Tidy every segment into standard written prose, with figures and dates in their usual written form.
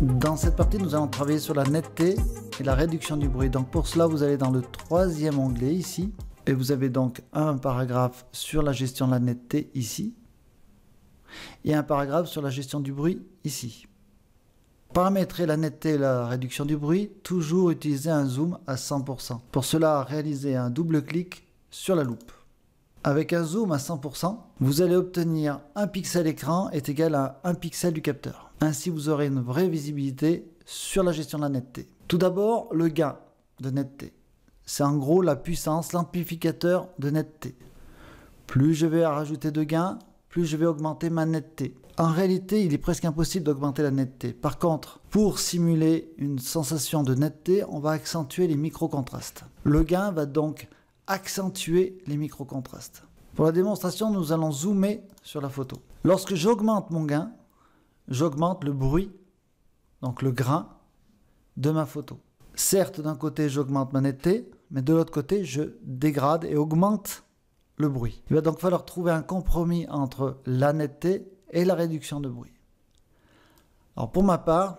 Dans cette partie, nous allons travailler sur la netteté et la réduction du bruit. Donc pour cela, vous allez dans le troisième onglet ici. Et vous avez donc un paragraphe sur la gestion de la netteté ici. Et un paragraphe sur la gestion du bruit ici. Paramétrer la netteté et la réduction du bruit, toujours utiliser un zoom à 100%. Pour cela, réalisez un double clic sur la loupe. Avec un zoom à 100%, vous allez obtenir un pixel écran est égal à 1 pixel du capteur. Ainsi, vous aurez une vraie visibilité sur la gestion de la netteté. Tout d'abord, le gain de netteté. C'est en gros la puissance, l'amplificateur de netteté. Plus je vais rajouter de gains, plus je vais augmenter ma netteté. En réalité, il est presque impossible d'augmenter la netteté. Par contre, pour simuler une sensation de netteté, on va accentuer les micro-contrastes. Le gain va donc accentuer les micro-contrastes. Pour la démonstration, nous allons zoomer sur la photo. Lorsque j'augmente mon gain, j'augmente le bruit, donc le grain, de ma photo. Certes, d'un côté, j'augmente ma netteté, mais de l'autre côté, je dégrade et augmente le bruit. Il va donc falloir trouver un compromis entre la netteté et la réduction de bruit. Alors pour ma part,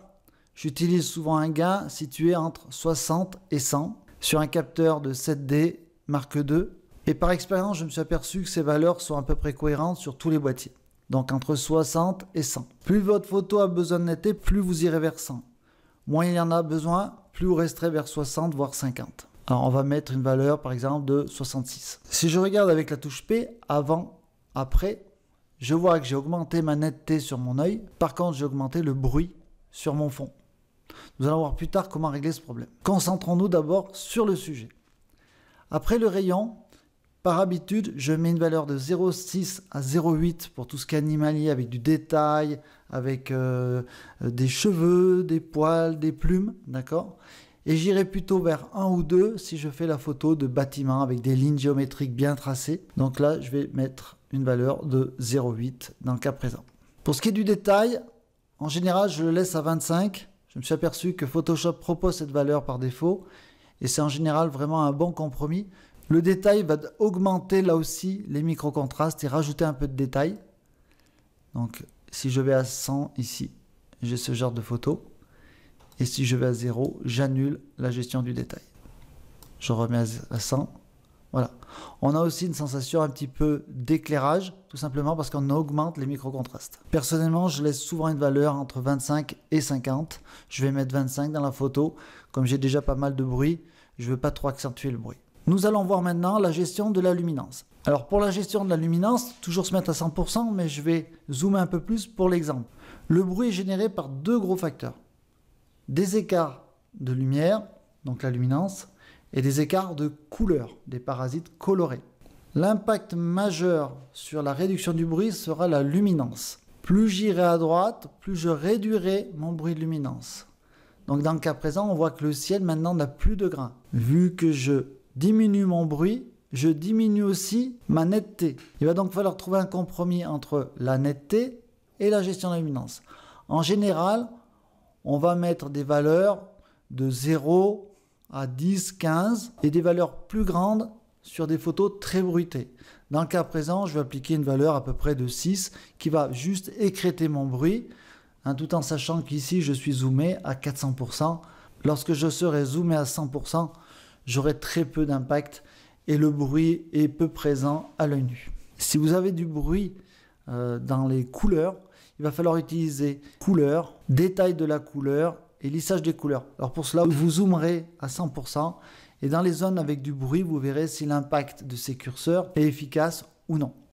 j'utilise souvent un gain situé entre 60 et 100 sur un capteur de 7D Mark II. Et par expérience, je me suis aperçu que ces valeurs sont à peu près cohérentes sur tous les boîtiers. Donc entre 60 et 100. Plus votre photo a besoin de netteté, plus vous irez vers 100. Moins il y en a besoin, plus vous resterez vers 60 voire 50. Alors on va mettre une valeur par exemple de 66. Si je regarde avec la touche P, avant, après, je vois que j'ai augmenté ma netteté sur mon œil. Par contre, j'ai augmenté le bruit sur mon fond. Nous allons voir plus tard comment régler ce problème. Concentrons-nous d'abord sur le sujet. Après le rayon, par habitude, je mets une valeur de 0,6 à 0,8 pour tout ce qui est animalier, avec du détail, avec des cheveux, des poils, des plumes, d'accord ? Et j'irai plutôt vers 1 ou 2 si je fais la photo de bâtiment avec des lignes géométriques bien tracées. Donc là, je vais mettre une valeur de 0,8 dans le cas présent. Pour ce qui est du détail, en général, je le laisse à 25. Je me suis aperçu que Photoshop propose cette valeur par défaut. Et c'est en général vraiment un bon compromis. Le détail va augmenter là aussi les micro-contrastes et rajouter un peu de détail. Donc si je vais à 100 ici, j'ai ce genre de photo. Et si je vais à 0, j'annule la gestion du détail. Je remets à 100. Voilà. On a aussi une sensation un petit peu d'éclairage, tout simplement parce qu'on augmente les micro-contrastes. Personnellement, je laisse souvent une valeur entre 25 et 50. Je vais mettre 25 dans la photo. Comme j'ai déjà pas mal de bruit, je ne veux pas trop accentuer le bruit. Nous allons voir maintenant la gestion de la luminance. Alors pour la gestion de la luminance, toujours se mettre à 100%, mais je vais zoomer un peu plus pour l'exemple. Le bruit est généré par deux gros facteurs. Des écarts de lumière, donc la luminance, et des écarts de couleur, des parasites colorés. L'impact majeur sur la réduction du bruit sera la luminance. Plus j'irai à droite, plus je réduirai mon bruit de luminance. Donc dans le cas présent, on voit que le ciel maintenant n'a plus de grains. Vu que je diminue mon bruit, je diminue aussi ma netteté. Il va donc falloir trouver un compromis entre la netteté et la gestion de la luminance. En général, on va mettre des valeurs de 0 à 10, 15 et des valeurs plus grandes sur des photos très bruitées. Dans le cas présent, je vais appliquer une valeur à peu près de 6 qui va juste écrêter mon bruit, tout en sachant qu'ici je suis zoomé à 400%. Lorsque je serai zoomé à 100%, j'aurai très peu d'impact et le bruit est peu présent à l'œil nu. Si vous avez du bruit dans les couleurs, il va falloir utiliser couleur, détail de la couleur et lissage des couleurs. Alors pour cela, vous zoomerez à 100% et dans les zones avec du bruit, vous verrez si l'impact de ces curseurs est efficace ou non.